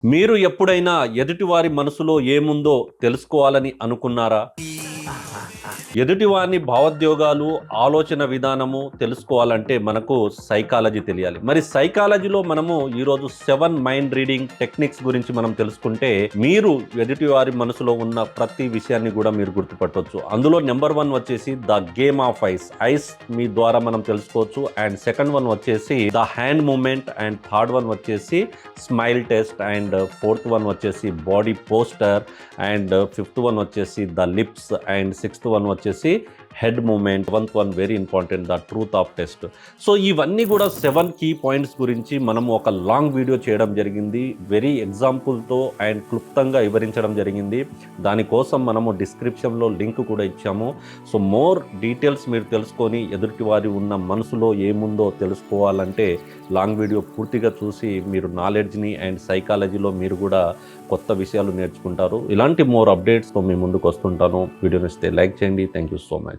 మీరు ఎప్పుడైనా ఎదుటివారి మనసులో ఏముందో తెలుసుకోవాలని అనుకున్నారా? ఎదుటివారిని భావోద్వేగాలు, ఆలోచన విధానము తెలుసుకోవాలంటే మనకు సైకాలజీ తెలియాలి. మరి సైకాలజీలో మనము ఈరోజు 7 మైండ్ రీడింగ్ టెక్నిక్స్ గురించి మనం తెలుసుకుంటే, మీరు ఎదుటివారి మనసులో ఉన్న ప్రతి విషయాన్ని కూడా మీరు గుర్తుపట్టొచ్చు. అందులో నెంబర్ 1 వచ్చేసి the game of eyes. Eyes మీ ద్వారా మనం తెలుసుకోవచ్చు. అండ్ సెకండ్ వన్ వచ్చేసి the hand moment. And third one వచ్చేసి smile test. And fourth one వచ్చేసి body poster. And fifth one వచ్చేసి the lips. And sixth one వచ్చేసి head moment. Seventh one very important, the truth of test. So ఇవన్నీ కూడా 7 key points గురించి మనం ఒక long video చేయడం జరిగింది. వెరీ ఎగ్జాంపుల్తో అండ్ క్లుప్తంగా వివరించడం జరిగింది. దానికోసం మనము డిస్క్రిప్షన్లో లింక్ కూడా ఇచ్చాము. సో మోర్ డీటెయిల్స్ మీరు తెలుసుకొని ఎదుటి వారి ఉన్న మనసులో ఏముందో తెలుసుకోవాలంటే లాంగ్ వీడియో పూర్తిగా చూసి మీరు నాలెడ్జ్ని అండ్ సైకాలజీలో మీరు కూడా కొత్త విషయాలు నేర్చుకుంటారు. ఇలాంటి మోర్ అప్డేట్స్తో మీ ముందుకు వస్తుంటాను. వీడియోని ఇస్తే లైక్ చేయండి. Thank you so much.